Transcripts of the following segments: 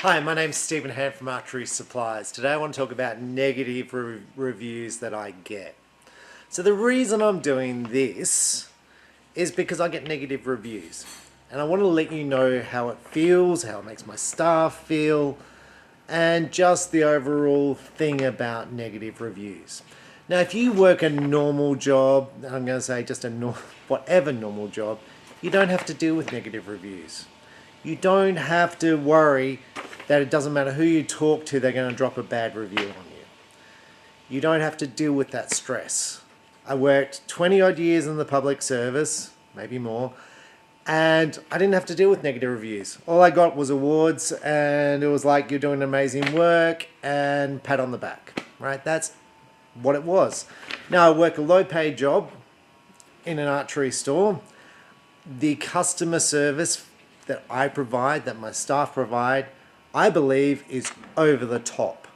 Hi, my name's Stephen Hand from Archery Supplies. Today I want to talk about negative reviews that I get. So the reason I'm doing this is because I get negative reviews. And I want to let you know how it feels, how it makes my staff feel, and just the overall thing about negative reviews. Now, if you work a normal job, I'm going to say just whatever normal job, you don't have to deal with negative reviews. You don't have to worry that it doesn't matter who you talk to, they're going to drop a bad review on you. You don't have to deal with that stress. I worked 20 odd years in the public service, maybe more, and I didn't have to deal with negative reviews. All I got was awards, and it was like, you're doing amazing work, and pat on the back, right? That's what it was. Now I work a low paid job in an archery store. The customer service that I provide, that my staff provide, I believe is over the top.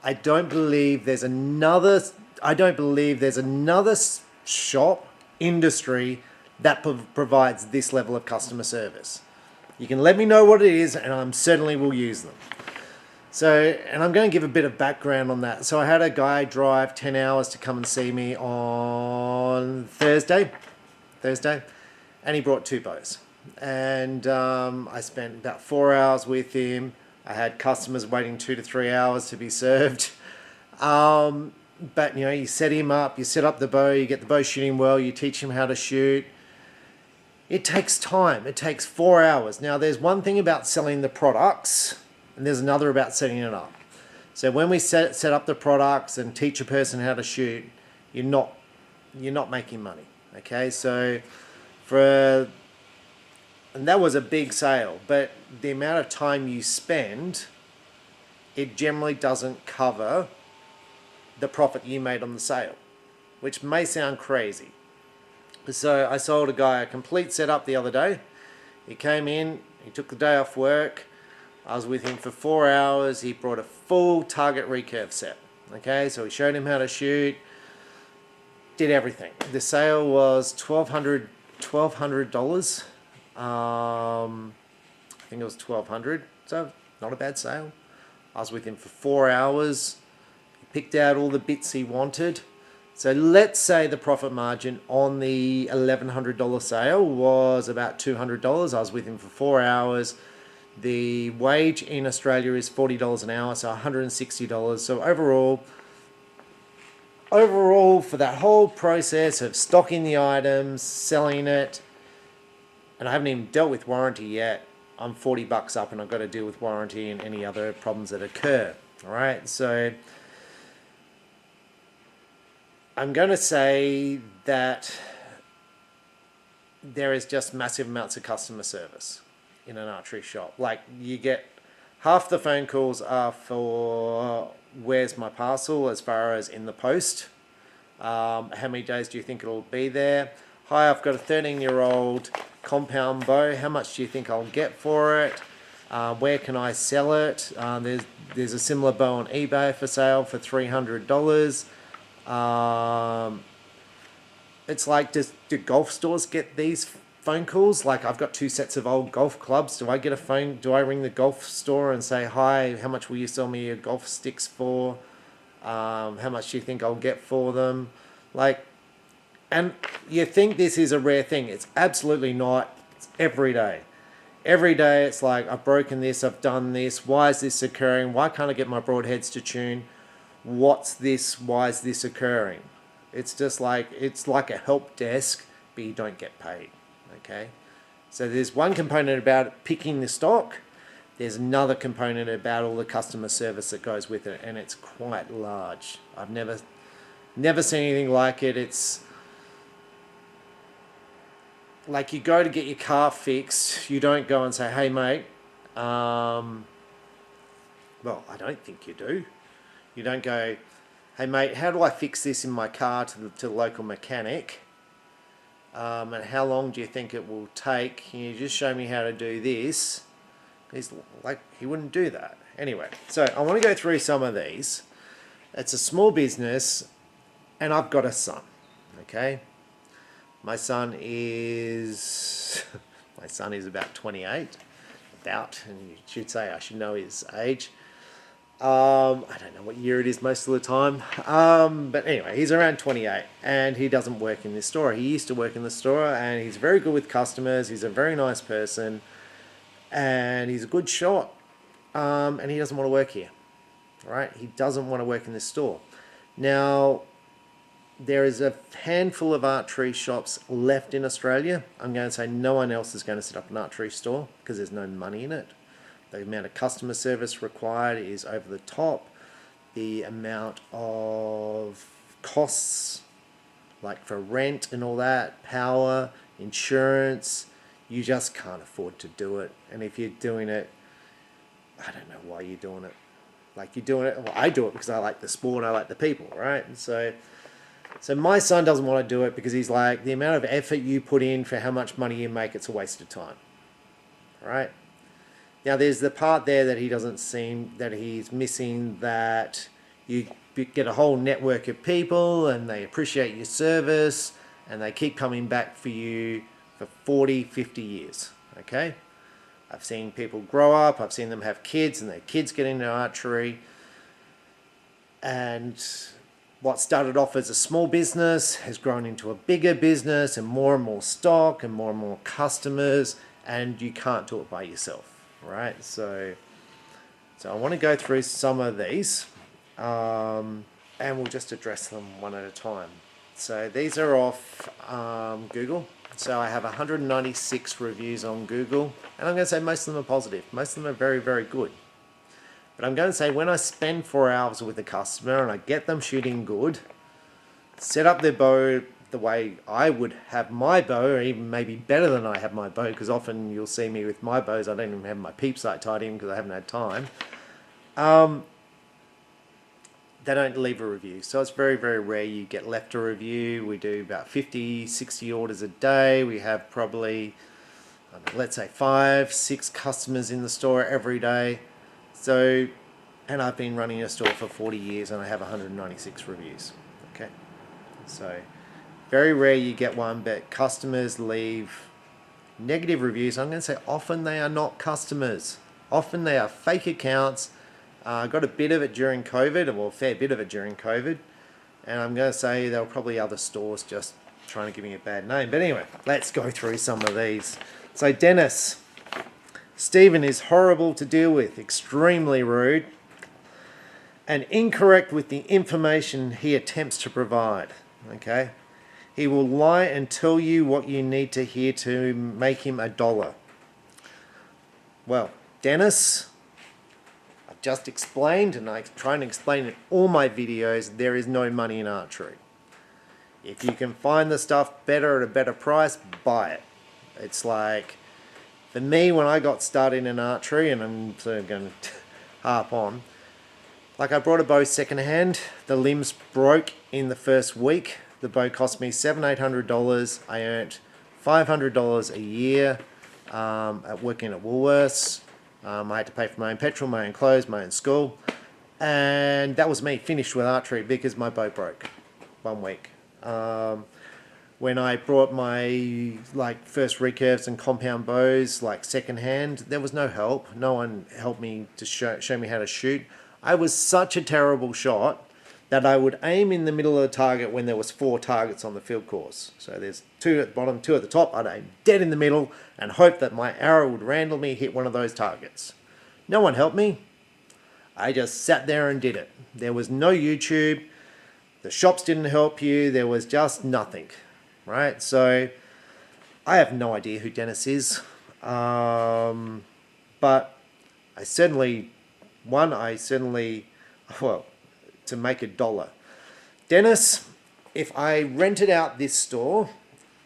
I don't believe there's another shop, industry that provides this level of customer service. You can let me know what it is and I certainly will use them. So, and I'm going to give a bit of background on that. So I had a guy drive 10 hours to come and see me on Thursday, and he brought two bows. And I spent about 4 hours with him. I had customers waiting 2 to 3 hours to be served. But you know, you set him up, you set up the bow, you get the bow shooting well, you teach him how to shoot. It takes time. It takes 4 hours. Now, there's one thing about selling the products, and there's another about setting it up. So when we set up the products and teach a person how to shoot, you're not making money. Okay, so and that was a big sale, but the amount of time you spend, it generally doesn't cover the profit you made on the sale, which may sound crazy. So I sold a guy a complete setup the other day. He came in, he took the day off work. I was with him for 4 hours. He brought a full target recurve set. Okay, so we showed him how to shoot, did everything. The sale was $1,200. I think it was $1,200, so not a bad sale. I was with him for 4 hours. He picked out all the bits he wanted. So let's say the profit margin on the $1,100 sale was about $200. I was with him for 4 hours. The wage in Australia is $40 an hour, so $160. So overall for that whole process of stocking the items, selling it, and I haven't even dealt with warranty yet, I'm $40 up and I've got to deal with warranty and any other problems that occur. All right, so I'm going to say that there is just massive amounts of customer service in an archery shop. Like, you get half the phone calls are for where's my parcel, as far as in the post. How many days do you think it'll be there? Hi, I've got a 13-year-old compound bow. How much do you think I'll get for it? Where can I sell it? There's a similar bow on eBay for sale for $300. It's like, do golf stores get these phone calls? Like, I've got 2 sets of old golf clubs. Do I ring the golf store and say, hi, how much will you sell me your golf sticks for? How much do you think I'll get for them? Like, and you think this is a rare thing. It's absolutely not. It's every day. Every day it's like, I've broken this, I've done this. Why is this occurring? Why can't I get my broadheads to tune? What's this? Why is this occurring? It's like a help desk, but you don't get paid. Okay? So there's one component about picking the stock. There's another component about all the customer service that goes with it, and it's quite large. I've never seen anything like it. It's like, you go to get your car fixed, you don't go and say, hey mate, well, I don't think you do. You don't go, hey mate, how do I fix this in my car to the local mechanic? And how long do you think it will take? Can you just show me how to do this? He's like, he wouldn't do that. Anyway, so I want to go through some of these. It's a small business, and I've got a son, okay? My son is about 28. and you should say I should know his age. I don't know what year it is most of the time. But anyway, he's around 28 and he doesn't work in this store. He used to work in the store and he's very good with customers. He's a very nice person and he's a good shot. And he doesn't want to work here, right? He doesn't want to work in this store. Now, there is a handful of archery shops left in Australia. I'm going to say no one else is going to set up an archery store because there's no money in it. The amount of customer service required is over the top. The amount of costs, like for rent and all that, power, insurance, you just can't afford to do it. And if you're doing it, I don't know why you're doing it. Like you're doing it, well, I do it because I like the sport, I like the people, right? And so my son doesn't want to do it because he's like, the amount of effort you put in for how much money you make, it's a waste of time, right? Now, there's the part there that he doesn't seem, that he's missing, that you get a whole network of people and they appreciate your service and they keep coming back for you for 40, 50 years, okay? I've seen people grow up, I've seen them have kids and their kids get into archery. And what started off as a small business has grown into a bigger business and more stock and more customers, and you can't do it by yourself. Right, so I want to go through some of these and we'll just address them one at a time. So these are off Google. So I have 196 reviews on Google and I'm going to say most of them are positive. Most of them are very, very good. But I'm going to say when I spend 4 hours with a customer and I get them shooting good, set up their bow the way I would have my bow, or even maybe better than I have my bow, because often you'll see me with my bows, I don't even have my peep sight tied in because I haven't had time. They don't leave a review. So it's very, very rare you get left a review. We do about 50, 60 orders a day. We have probably, let's say 5, 6 customers in the store every day. So, and I've been running a store for 40 years and I have 196 reviews. Okay, so very rare you get one, but customers leave negative reviews. I'm going to say often they are not customers. Often they are fake accounts. I got a bit of it during COVID, or a fair bit of it during COVID. And I'm going to say there were probably other stores just trying to give me a bad name. But anyway, let's go through some of these. So Dennis, Stephen is horrible to deal with, extremely rude, and incorrect with the information he attempts to provide. Okay? He will lie and tell you what you need to hear to make him $1. Well, Dennis, I've just explained, and I try and explain in all my videos, there is no money in archery. If you can find the stuff better at a better price, buy it. It's like, for me, when I got started in archery, and I'm sort of going to harp on, like I brought a bow secondhand, the limbs broke in the first week. The bow cost me $700-800. I earned $500 a year at working at Woolworths. I had to pay for my own petrol, my own clothes, my own school. And that was me finished with archery because my bow broke 1 week. When I brought my first recurves and compound bows secondhand, there was no help. No one helped me to show me how to shoot. I was such a terrible shot that I would aim in the middle of the target when there was 4 targets on the field course. So there's 2 at the bottom, 2 at the top. I'd aim dead in the middle and hope that my arrow would randomly hit one of those targets. No one helped me. I just sat there and did it. There was no YouTube. The shops didn't help you. There was just nothing, right? So I have no idea who Dennis is. But I certainly, to make $1. Dennis, if I rented out this store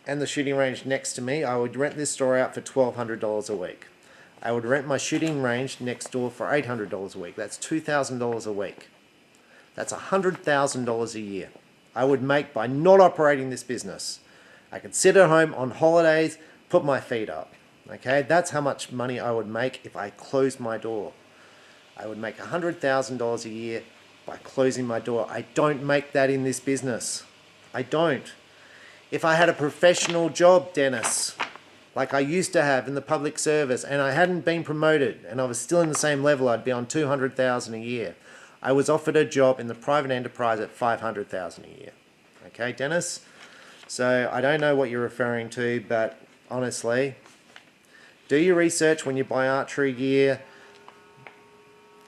and the shooting range next to me, I would rent this store out for $1,200 a week. I would rent my shooting range next door for $800 a week. That's $2,000 a week. That's $100,000 a year I would make by not operating this business. I could sit at home on holidays, put my feet up. Okay, that's how much money I would make if I closed my door. I would make $100,000 a year by closing my door. I don't make that in this business. I don't. If I had a professional job, Dennis, like I used to have in the public service, and I hadn't been promoted, and I was still in the same level, I'd be on 200,000 a year. I was offered a job in the private enterprise at 500,000 a year. Okay, Dennis? So I don't know what you're referring to, but honestly, do your research when you buy archery gear.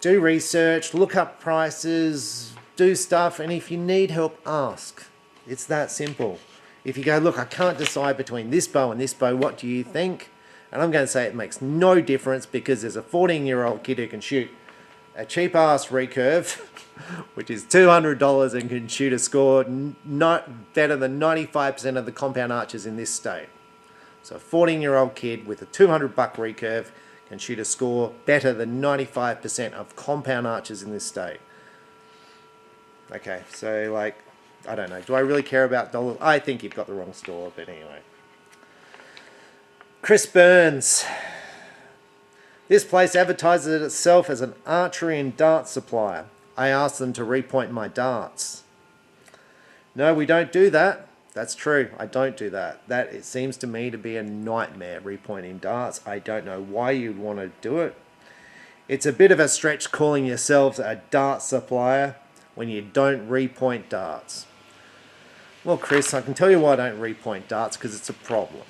Do research, look up prices, do stuff, and if you need help, ask. It's that simple. If you go, look, I can't decide between this bow and this bow, what do you think? And I'm going to say it makes no difference, because there's a 14-year-old kid who can shoot a cheap-ass recurve, which is $200, and can shoot a score not better than 95% of the compound archers in this state. So a 14-year-old kid with a $200 recurve can shoot a score better than 95% of compound archers in this state. Okay, so like, I don't know. Do I really care about dollars? I think you've got the wrong store, but anyway. Chris Burns. This place advertises itself as an archery and darts supplier. I asked them to repoint my darts. No, we don't do that. That's true. I don't do that. That, it seems to me to be a nightmare, repointing darts. I don't know why you'd want to do it. It's a bit of a stretch calling yourselves a dart supplier when you don't repoint darts. Well, Chris, I can tell you why I don't repoint darts, because it's a problem.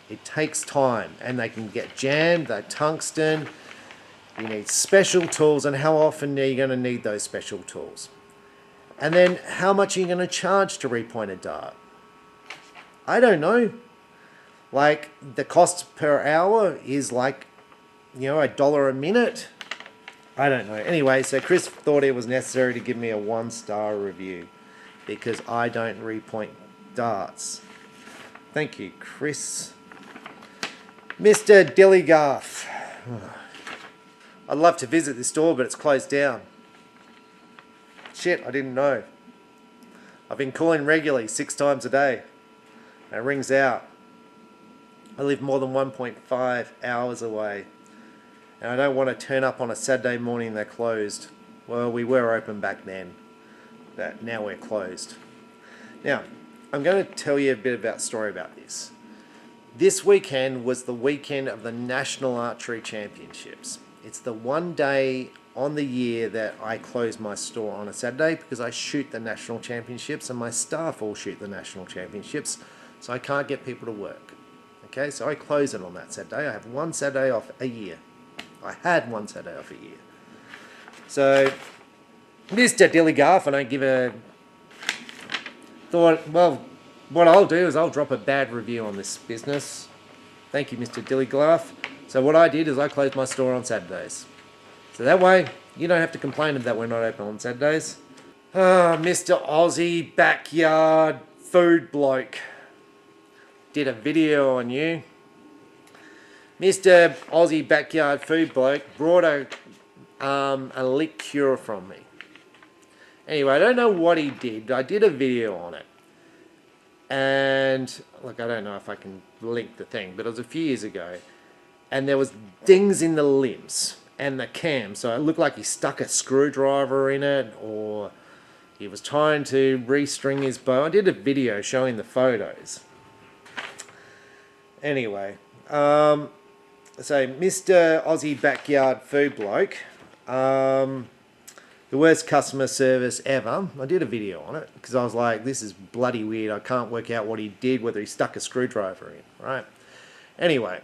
It takes time, and they can get jammed, they're tungsten. You need special tools, and how often are you going to need those special tools? And then how much are you going to charge to repoint a dart? I don't know. Like, the cost per hour is like, $1 a minute. I don't know. Anyway, so Chris thought it was necessary to give me a 1-star review because I don't repoint darts. Thank you, Chris. Mr. Dilly. I'd love to visit this store, but it's closed down. Shit, I didn't know. I've been calling regularly 6 times a day. It rings out. I live more than 1.5 hours away. And I don't want to turn up on a Saturday morning they're closed. Well, we were open back then, but now we're closed. Now, I'm going to tell you a bit about story about this. This weekend was the weekend of the National Archery Championships. It's the one day on the year that I close my store on a Saturday because I shoot the National Championships and my staff all shoot the National Championships, so I can't get people to work. Okay, so I close it on that Saturday. I have one Saturday off a year. I had one Saturday off a year. So, Mr. Dilligarth, I don't give a... Thought, well, what I'll do is I'll drop a bad review on this business. Thank you, Mr. Dilligarth. So what I did is I closed my store on Saturdays. So that way, you don't have to complain that we're not open on Saturdays. Mr. Aussie Backyard Food Bloke. Did a video on you. Mr. Aussie Backyard Food Bloke brought a liqueur from me. Anyway, I don't know what he did. I did a video on it. And, look, I don't know if I can link the thing, but it was a few years ago. And there was dings in the limbs and the cam. So it looked like he stuck a screwdriver in it, or he was trying to restring his bow. I did a video showing the photos. Anyway, so Mr. Aussie Backyard Food Bloke, the worst customer service ever. I did a video on it because I was like, this is bloody weird. I can't work out what he did, whether he stuck a screwdriver in, right? Anyway,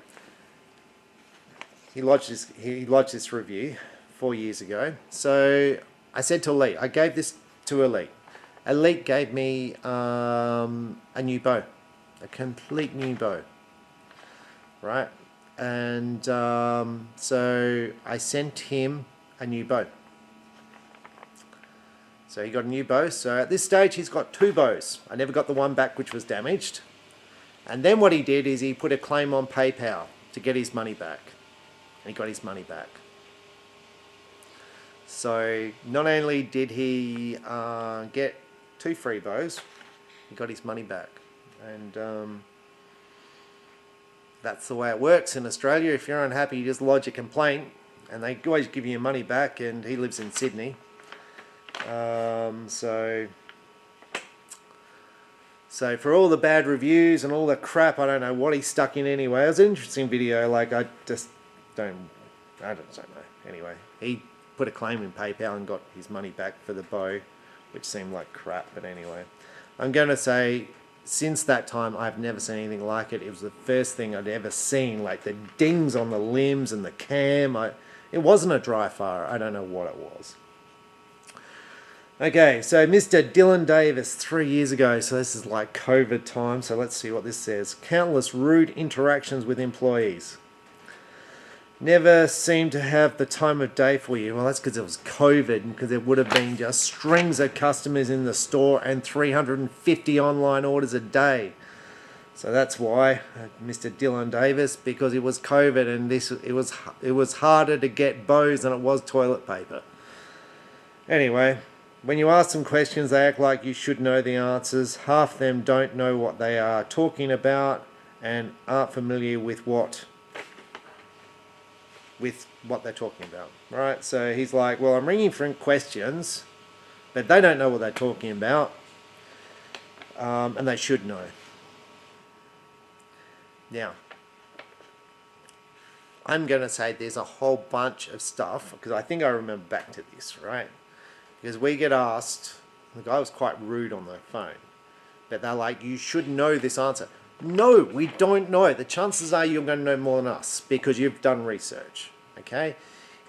he lodged this review 4 years ago. So I said to Elite, I gave this to Elite. Elite gave me a new bow, a complete new bow, right? And so I sent him a new bow. So he got a new bow. So at this stage, he's got 2 bows. I never got the one back, which was damaged. And then what he did is he put a claim on PayPal to get his money back. And he got his money back. So not only did he get 2 free bows, he got his money back. And that's the way it works in Australia. If you're unhappy, you just lodge a complaint and they always give you your money back. And he lives in Sydney. So So for all the bad reviews and all the crap, I don't know what he stuck in anyway. It was an interesting video. Like, I just don't know. Anyway, he put a claim in PayPal and got his money back for the bow, which seemed like crap. But anyway, I'm going to say, since that time, I've never seen anything like it. It was the first thing I'd ever seen, like the dings on the limbs and the cam. It wasn't a dry fire. I don't know what it was. Okay, so Mr. Dylan Davis, 3 years ago, so this is like COVID time, so let's see what this says. Countless rude interactions with employees. Never seemed to have the time of day for you. Well, that's because it was COVID, because it would have been just strings of customers in the store and 350 online orders a day. So that's why, Mr. Dylan Davis, because it was COVID and it was harder to get bows than it was toilet paper. Anyway, when you ask them questions, they act like you should know the answers. Half them don't know what they are talking about and aren't familiar with what they're talking about. Right? So he's like, well, I'm ringing for questions, but they don't know what they're talking about, and they should know. Now, I'm going to say there's a whole bunch of stuff, because I think I remember back to this, right? Because we get asked, the guy was quite rude on the phone, but they're like, you should know this answer. No, we don't know. The chances are you're going to know more than us because you've done research, okay?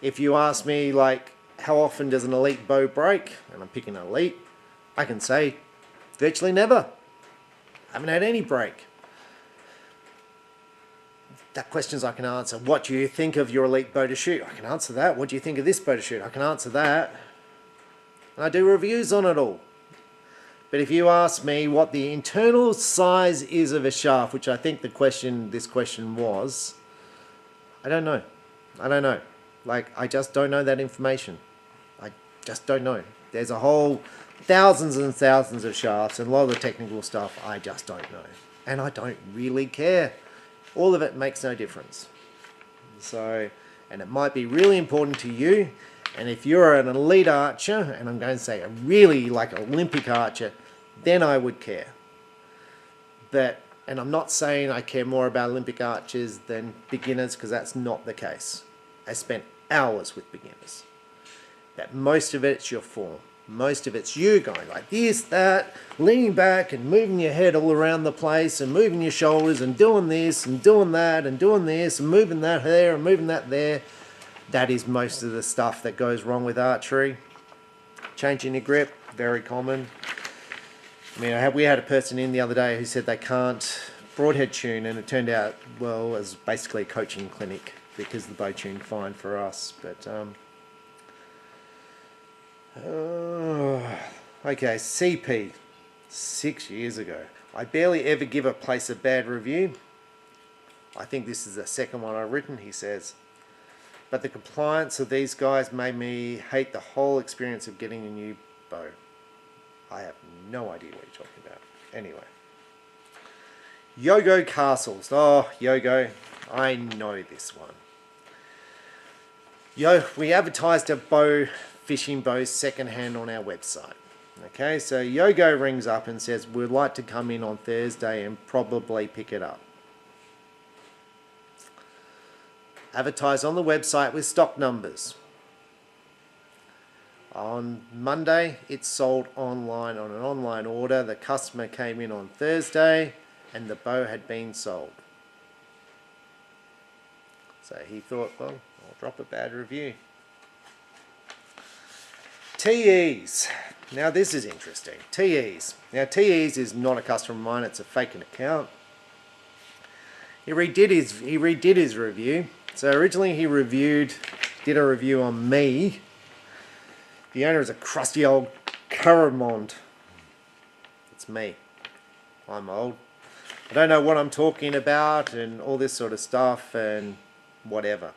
If you ask me, like, how often does an elite bow break, and I'm picking an elite, I can say virtually never. I haven't had any break. That questions I can answer. What do you think of your elite bow to shoot? I can answer that. What do you think of this bow to shoot? I can answer that. And I do reviews on it all. But if you ask me what the internal size is of a shaft, which I think this question was, I don't know. I don't know. Like, I just don't know that information. I just don't know. There's a whole thousands and thousands of shafts, and a lot of the technical stuff I just don't know. And I don't really care. All of it makes no difference. So, and it might be really important to you. And if you're an elite archer, and I'm going to say a really like Olympic archer, then I would care. But, and I'm not saying I care more about Olympic archers than beginners, because that's not the case. I spent hours with beginners. But most of it's your form. Most of it's you going like this, that, leaning back and moving your head all around the place and moving your shoulders and doing this and doing that and doing this and moving that there and moving that there. That is most of the stuff that goes wrong with archery. Changing your grip, very common. I mean, we had a person in the other day who said they can't broadhead tune, and it turned out, well, it was basically a coaching clinic because the bow tuned fine for us. But okay, CP, 6 years ago. I barely ever give a place a bad review. I think this is the second one I've written, he says. But the compliance of these guys made me hate the whole experience of getting a new bow. I have no idea what you're talking about. Anyway. Yogo Castles. Oh, Yogo. I know this one. We advertised a bow, fishing bows secondhand on our website. Okay, so Yogo rings up and says, we'd like to come in on Thursday and probably pick it up. Advertise on the website with stock numbers. On Monday, it sold online on an online order. The customer came in on Thursday and the bow had been sold. So he thought, well, I'll drop a bad review. TEs. Now this is interesting. TEs. Now TEs is not a customer of mine, it's a fake account. He redid his review. So originally he did a review on me. The owner is a crusty old Carmont. It's me. I'm old. I don't know what I'm talking about and all this sort of stuff and whatever.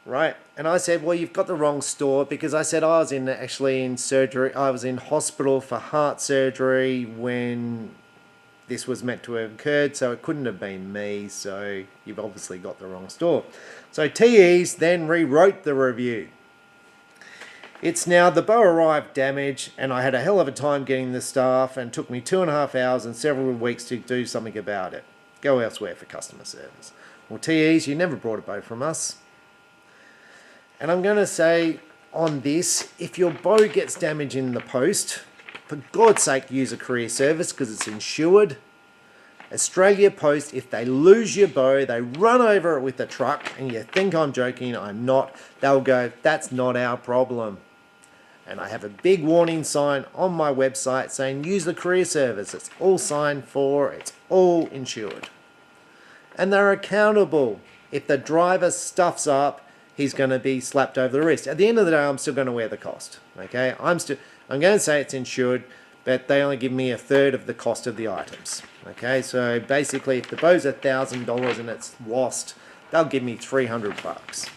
Right? And I said, well, you've got the wrong store, because I said I was actually in surgery. I was in hospital for heart surgery when this was meant to have occurred, so it couldn't have been me, so you've obviously got the wrong store. So TEs then rewrote the review. It's now the bow arrived damaged, and I had a hell of a time getting the staff, and it took me 2.5 hours and several weeks to do something about it. Go elsewhere for customer service. Well, TEs, you never brought a bow from us. And I'm going to say on this, if your bow gets damaged in the post, for God's sake, use a courier service because it's insured. Australia Post, if they lose your bow, they run over it with a truck, and you think I'm joking, I'm not, they'll go, that's not our problem. And I have a big warning sign on my website saying use the courier service. It's all signed for, it's all insured. And they're accountable. If the driver stuffs up, he's going to be slapped over the wrist. At the end of the day, I'm still going to wear the cost. Okay, I'm going to say it's insured, but they only give me a third of the cost of the items. Okay, so basically, if the bow's $1,000 and it's lost, they'll give me $300.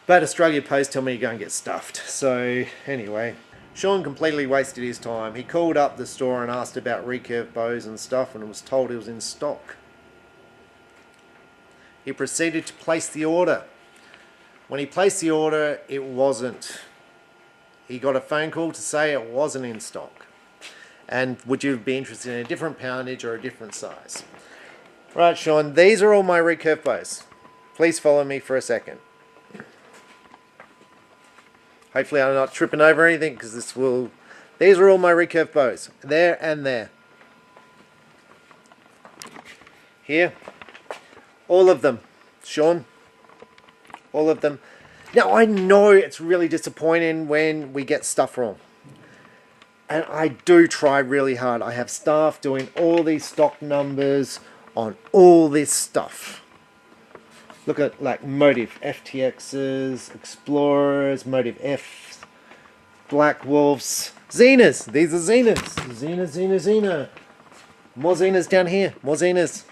But Australia Post tell me you're going to get stuffed. So anyway, Sean completely wasted his time. He called up the store and asked about recurve bows and stuff, and was told it was in stock. He proceeded to place the order. When he placed the order, it wasn't. He got a phone call to say it wasn't in stock. And would you be interested in a different poundage or a different size? Right, Sean, these are all my recurve bows. Please follow me for a second. Hopefully I'm not tripping over anything, because these are all my recurve bows. There and there. Here. All of them. Sean. All of them. Now I know it's really disappointing when we get stuff wrong. And I do try really hard. I have staff doing all these stock numbers on all this stuff. Look at like Motive FTXs, Explorers, Motive Fs, Black Wolves, Xenas. These are Xenas. Xena. More Xenas down here. More Xenas.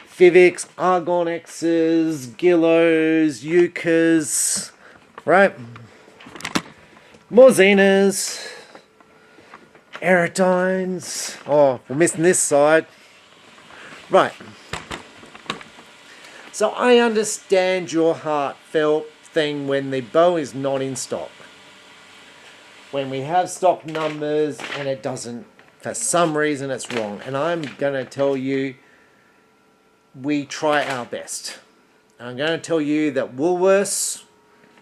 Fivics, Argon X's, Gillos, Yuccas. Right? More Xenas. Aerodynes. Oh, we're missing this side. Right. So I understand your heartfelt thing when the bow is not in stock. When we have stock numbers and it doesn't, for some reason it's wrong. And I'm going to tell you, we try our best. And I'm going to tell you that Woolworths,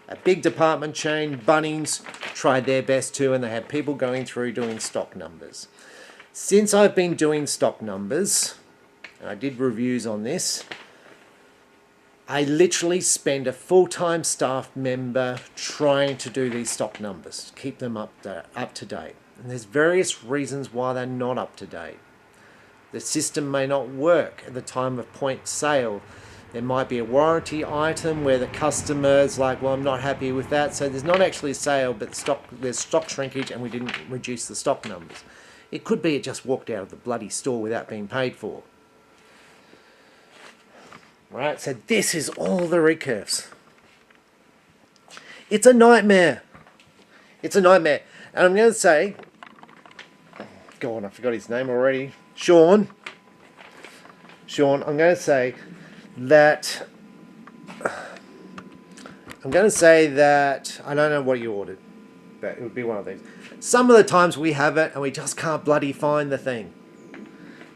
a big department chain, Bunnings, tried their best too, and they had people going through doing stock numbers. Since I've been doing stock numbers, and I did reviews on this, I literally spend a full-time staff member trying to do these stock numbers, keep them up to date. And there's various reasons why they're not up to date. The system may not work at the time of point sale. There might be a warranty item where the customer's like, well, I'm not happy with that. So there's not actually a sale, but there's stock shrinkage and we didn't reduce the stock numbers. It could be it just walked out of the bloody store without being paid for. Right, so this is all the recurves. It's a nightmare. It's a nightmare. And I'm going to say, go on, I forgot his name already. Sean, I'm going to say that, I don't know what you ordered, but it would be one of these. Some of the times we have it and we just can't bloody find the thing.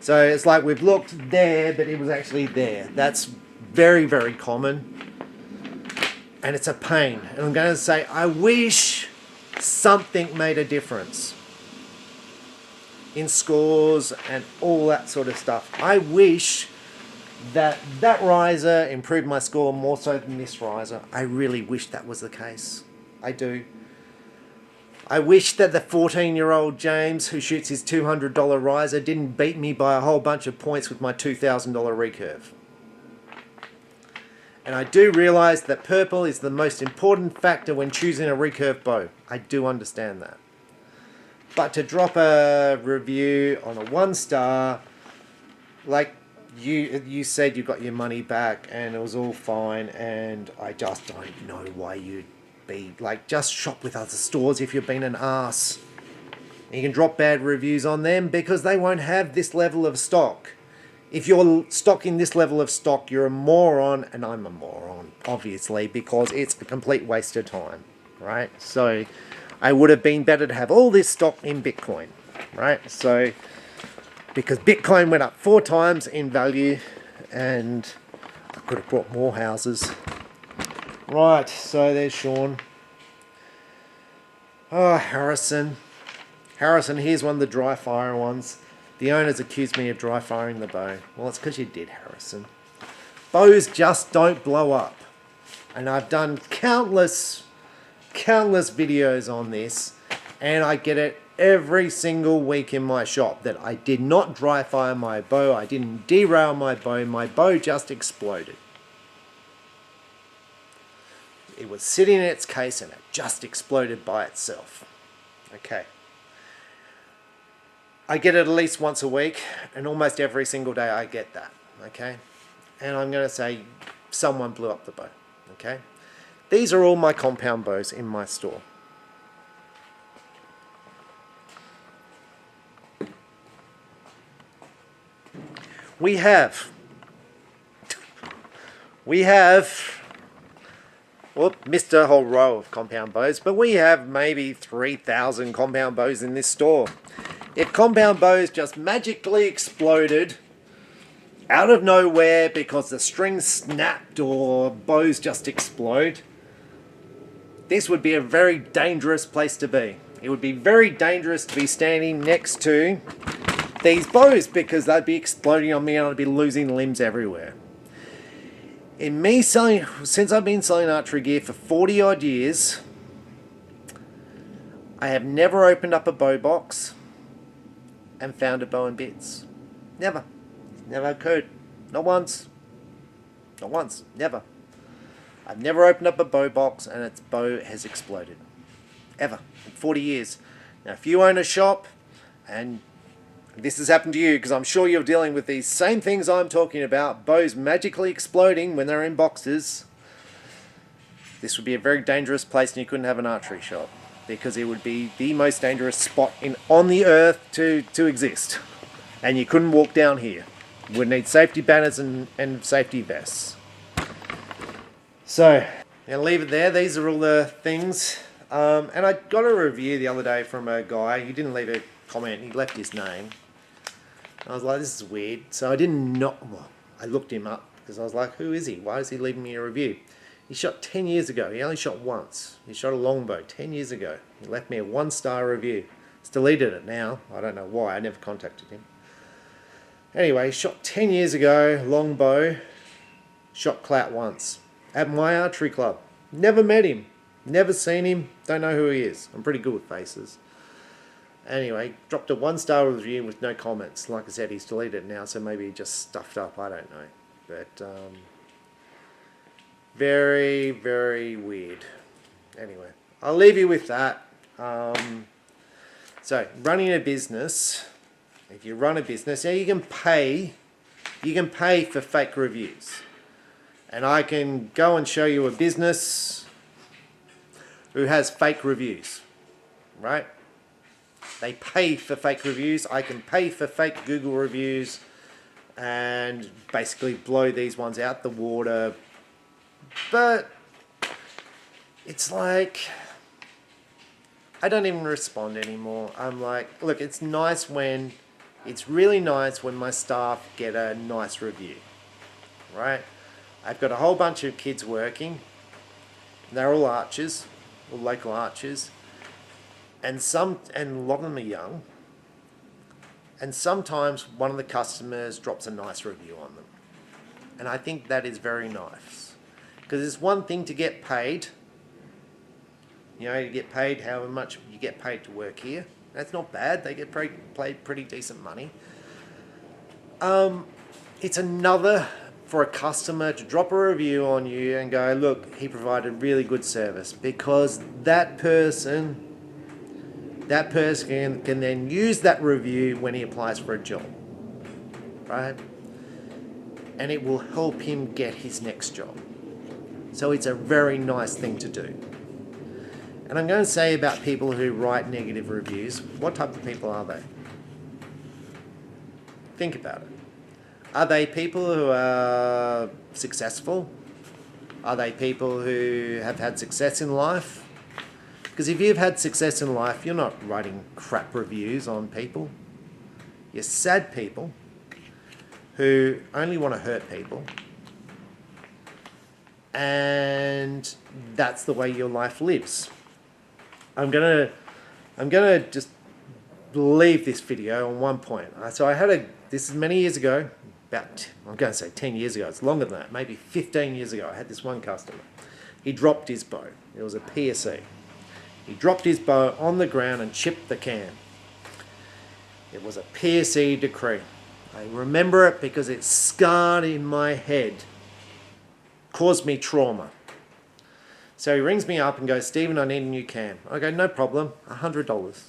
So it's like we've looked there, but it was actually there. That's very, very common. And it's a pain. And I'm going to say, I wish something made a difference in scores and all that sort of stuff. I wish that riser improved my score more so than this riser. I really wish that was the case. I do. I wish that the 14-year-old James who shoots his $200 riser didn't beat me by a whole bunch of points with my $2,000 recurve. And I do realise that purple is the most important factor when choosing a recurve bow. I do understand that. But to drop a review on a 1-star, like you said you got your money back and it was all fine, and I just don't know why you'd be like, just shop with other stores if you've been an arse. You can drop bad reviews on them because they won't have this level of stock. If you're stocking this level of stock, you're a moron, and I'm a moron, obviously, because it's a complete waste of time, right? So I would have been better to have all this stock in Bitcoin, right? So because Bitcoin went up 4 times in value, and I could have bought more houses. Right, so there's Sean. Oh, Harrison. Harrison, here's one of the dry fire ones. The owners accused me of dry firing the bow. Well, it's because you did, Harrison. Bows just don't blow up. And I've done countless videos on this, and I get it every single week in my shop that I did not dry fire my bow. I didn't derail my bow just exploded. It was sitting in its case and it just exploded by itself. Okay. I get it at least once a week, and almost every single day I get that, okay? And I'm going to say someone blew up the bow, okay? These are all my compound bows in my store. We have, well, missed a whole row of compound bows, but we have maybe 3,000 compound bows in this store. If compound bows just magically exploded out of nowhere because the string snapped or bows just explode, this would be a very dangerous place to be. It would be very dangerous to be standing next to these bows because they'd be exploding on me and I'd be losing limbs everywhere. Since I've been selling archery gear for 40 odd years, I have never opened up a bow box and found a bow in bits. Never. Never occurred. Not once. Not once. Never. I've never opened up a bow box and its bow has exploded. Ever. In 40 years. Now, if you own a shop and this has happened to you, because I'm sure you're dealing with these same things I'm talking about, bows magically exploding when they're in boxes, this would be a very dangerous place and you couldn't have an archery shop, because it would be the most dangerous spot on the earth to exist. And you couldn't walk down here. You would need safety banners and safety vests. So, I'm going to leave it there. These are all the things. And I got a review the other day from a guy. He didn't leave a comment. He left his name. I was like, this is weird. So I looked him up because I was like, who is he? Why is he leaving me a review? He shot 10 years ago. He only shot once. He shot a longbow 10 years ago. He left me a 1-star review. He's deleted it now. I don't know why. I never contacted him. Anyway, shot 10 years ago, longbow, shot clout once. At my archery club. Never met him. Never seen him. Don't know who he is. I'm pretty good with faces. Anyway, dropped a 1-star review with no comments. Like I said, he's deleted it now, so maybe he just stuffed up. I don't know. But, very, very weird. Anyway, I'll leave you with that. So, running a business, if you run a business, now you can pay for fake reviews. And I can go and show you a business who has fake reviews, right? They pay for fake reviews. I can pay for fake Google reviews and basically blow these ones out the water. But it's like, I don't even respond anymore. I'm like, look, it's really nice when my staff get a nice review, right? I've got a whole bunch of kids working. They're all archers, all local archers. And a lot of them are young. And sometimes one of the customers drops a nice review on them. And I think that is very nice. Because it's one thing to get paid. You know, you get paid however much you get paid to work here. That's not bad. They get paid pretty decent money. It's another for a customer to drop a review on you and go, look, he provided really good service, because that person can then use that review when he applies for a job, right? And it will help him get his next job. So it's a very nice thing to do. And I'm going to say about people who write negative reviews, what type of people are they? Think about it. Are they people who are successful? Are they people who have had success in life? Because if you've had success in life, you're not writing crap reviews on people. You're sad people who only want to hurt people. And that's the way your life lives. I'm gonna just leave this video on one point. So this is many years ago, I'm going to say 10 years ago, it's longer than that, maybe 15 years ago, I had this one customer. He dropped his bow. It was a PSE. He dropped his bow on the ground and chipped the cam. It was a PSE decree. I remember it because it's scarred in my head. Caused me trauma. So he rings me up and goes, Stephen, I need a new cam. I go, no problem, $100.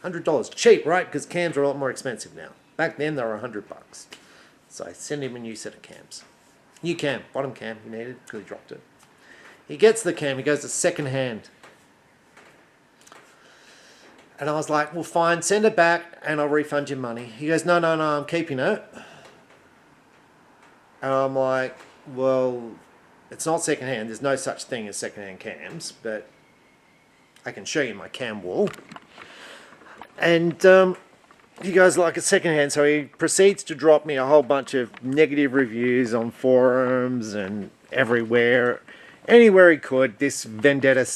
$100. Cheap, right? Because cams are a lot more expensive now. Back then, they were $100. So I send him a new set of cams. New cam, bottom cam he needed because he dropped it. He gets the cam, he goes to second hand. And I was like, well, fine, send it back and I'll refund your money. He goes, no, I'm keeping it. And I'm like, well, it's not second hand. There's no such thing as second hand cams, but I can show you my cam wall. And he goes, like, it's second hand. So he proceeds to drop me a whole bunch of negative reviews on forums and everywhere. Anywhere he could. This vendetta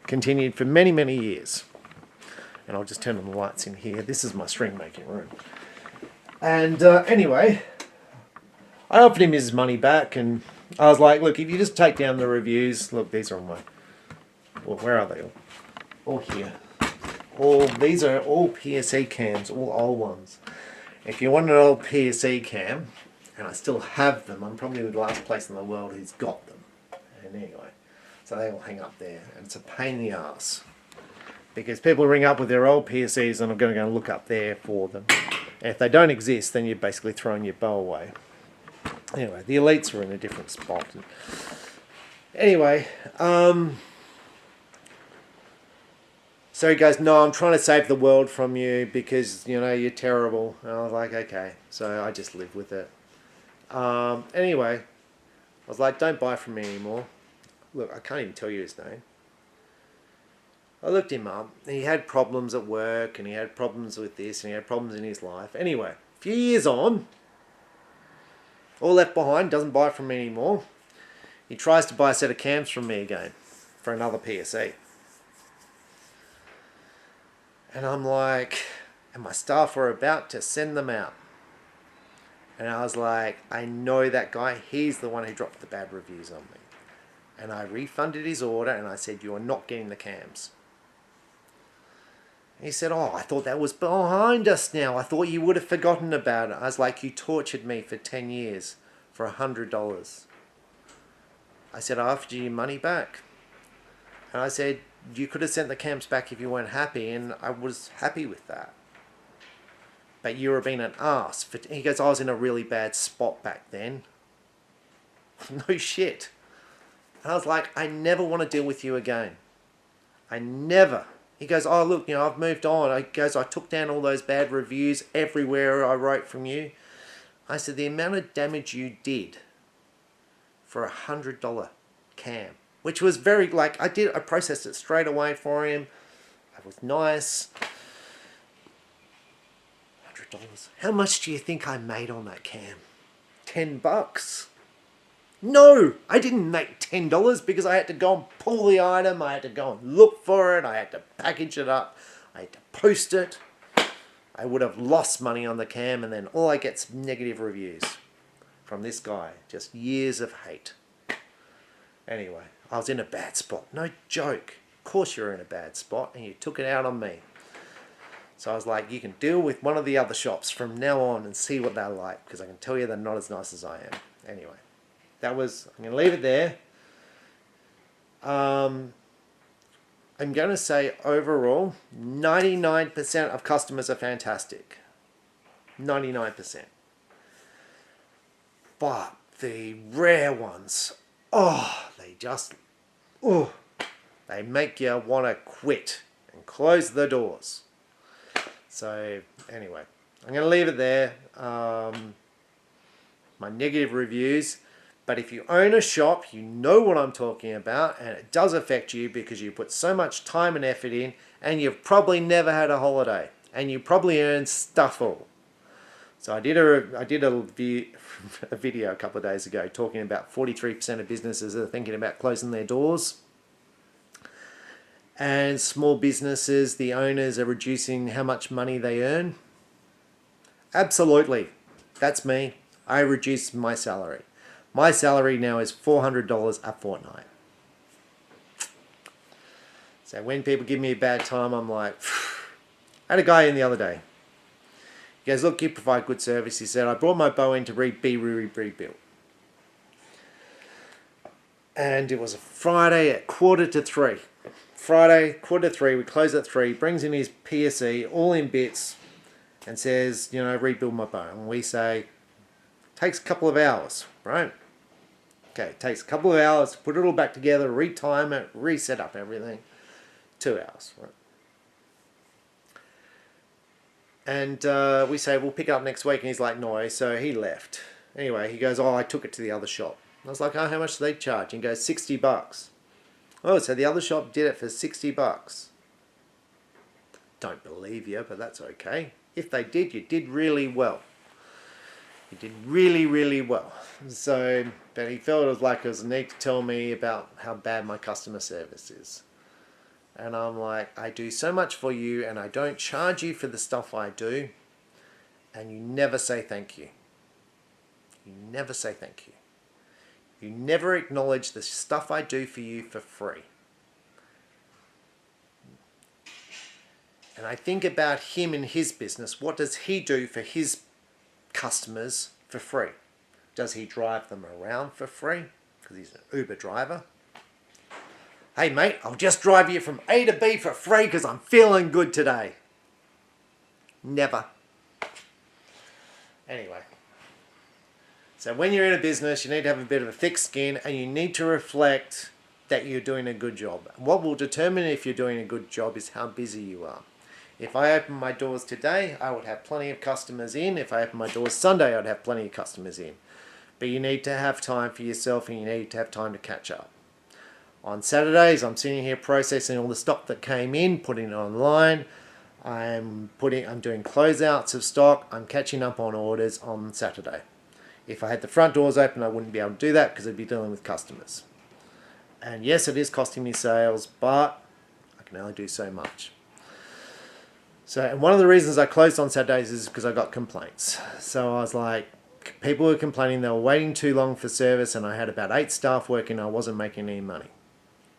continued for many, many years. And I'll just turn on the lights in here. This is my string making room. And anyway, I offered him his money back, and I was like, look, if you just take down the reviews, look, these are on my, well, where are they all? All here. These are all PSE cams, all old ones. If you want an old PSE cam, and I still have them, I'm probably the last place in the world who's got them. And anyway, so they all hang up there, and it's a pain in the ass. Because people ring up with their old PSEs and I'm going to go and look up there for them. And if they don't exist, then you're basically throwing your bow away. Anyway, the elites are in a different spot. Anyway, so he goes, no, I'm trying to save the world from you because, you know, you're terrible. And I was like, okay. So I just live with it. Anyway, I was like, don't buy from me anymore. Look, I can't even tell you his name. I looked him up. He had problems at work and he had problems with this and he had problems in his life. Anyway, a few years on, all left behind, doesn't buy from me anymore. He tries to buy a set of cams from me again for another PSE. And I'm like, and my staff were about to send them out. And I was like, I know that guy. He's the one who dropped the bad reviews on me. And I refunded his order and I said, you are not getting the cams. He said, oh, I thought that was behind us now. I thought you would have forgotten about it. I was like, you tortured me for 10 years for $100. I said, I offered you your money back. And I said, you could have sent the cams back if you weren't happy, and I was happy with that. But you were being an arse. He goes, I was in a really bad spot back then. No shit. And I was like, I never want to deal with you again. I never. He goes, oh, look, you know, I've moved on. He goes, I took down all those bad reviews everywhere I wrote from you. I said, the amount of damage you did for $100 cam, which was very, like, I processed it straight away for him. It was nice. $100. How much do you think I made on that cam? $10? No, I didn't make $10 because I had to go and pull the item. I had to go and look for it. I had to package it up. I had to post it. I would have lost money on the cam, and then all I get's negative reviews from this guy. Just years of hate. Anyway, I was in a bad spot. No joke. Of course you're in a bad spot, and you took it out on me. So I was like, you can deal with one of the other shops from now on and see what they're like, because I can tell you they're not as nice as I am. Anyway. I'm going to leave it there. I'm going to say overall, 99% of customers are fantastic. 99%. But the rare ones, they make you want to quit and close the doors. So anyway, I'm going to leave it there. my negative reviews. But if you own a shop, you know what I'm talking about, and it does affect you because you put so much time and effort in, and you've probably never had a holiday, and you probably earn stuffle. So I did a video a couple of days ago talking about 43% of businesses are thinking about closing their doors. And small businesses, the owners are reducing how much money they earn. Absolutely. That's me. I reduced my salary. My salary now is $400 a fortnight. So when people give me a bad time, I'm like, I had a guy in the other day. He goes, look, you provide good service. He said, I brought my bow in to be rebuilt. And it was a Friday at 2:45. Friday, 2:45, we close at 3, brings in his PSE, all in bits, and says, you know, rebuild my bow. And we say, takes a couple of hours, right? Okay, it takes a couple of hours to put it all back together, retime it, reset up everything. 2 hours, right? And we say, we'll pick it up next week. And he's like, no. So he left. Anyway, he goes, oh, I took it to the other shop. I was like, oh, how much do they charge? And he goes, $60. Oh, so the other shop did it for $60. Don't believe you, but that's okay. If they did, you did really well. You did really, really well. So, but he felt it was like it was a need to tell me about how bad my customer service is. And I'm like, I do so much for you and I don't charge you for the stuff I do. And you never say thank you. You never say thank you. You never acknowledge the stuff I do for you for free. And I think about him and his business. What does he do for his customers for free? Does he drive them around for free? Because he's an Uber driver. Hey mate, I'll just drive you from A to B for free because I'm feeling good today. Never. Anyway. So when you're in a business, you need to have a bit of a thick skin and you need to reflect that you're doing a good job. What will determine if you're doing a good job is how busy you are. If I open my doors today, I would have plenty of customers in. If I open my doors Sunday, I'd have plenty of customers in. But you need to have time for yourself and you need to have time to catch up. On Saturdays, I'm sitting here processing all the stock that came in, putting it online. I'm doing closeouts of stock. I'm catching up on orders on Saturday. If I had the front doors open, I wouldn't be able to do that because I'd be dealing with customers. And yes, it is costing me sales, but I can only do so much. So, and one of the reasons I closed on Saturdays is because I got complaints. So I was like, people were complaining they were waiting too long for service and I had about 8 staff working and I wasn't making any money.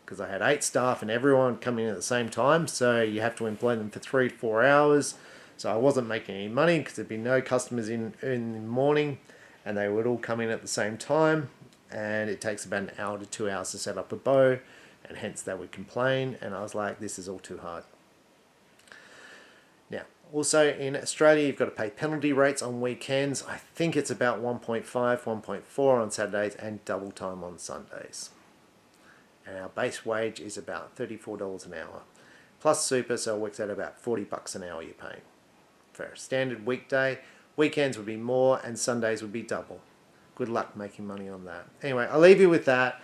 Because I had 8 staff and everyone coming in at the same time, so you have to employ them for 3 to 4 hours. So I wasn't making any money because there'd be no customers in the morning. And they would all come in at the same time, and it takes about an hour to 2 hours to set up a bow, and hence they would complain, and I was like, this is all too hard. Now, also in Australia, you've got to pay penalty rates on weekends. I think it's about 1.5, 1.4 on Saturdays, and double time on Sundays. And our base wage is about $34 an hour, plus super, so it works out about $40 an hour you're paying. For a standard weekday, weekends would be more and Sundays would be double. Good luck making money on that. Anyway, I'll leave you with that.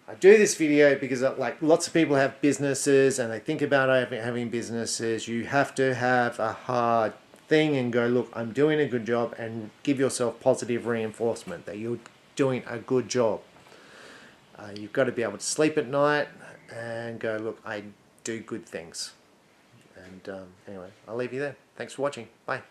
I do this video because like lots of people have businesses and they think about having businesses. You have to have a hard thing and go, look, I'm doing a good job, and give yourself positive reinforcement that you're doing a good job. You've got to be able to sleep at night and go, look, I do good things. And anyway, I'll leave you there. Thanks for watching. Bye.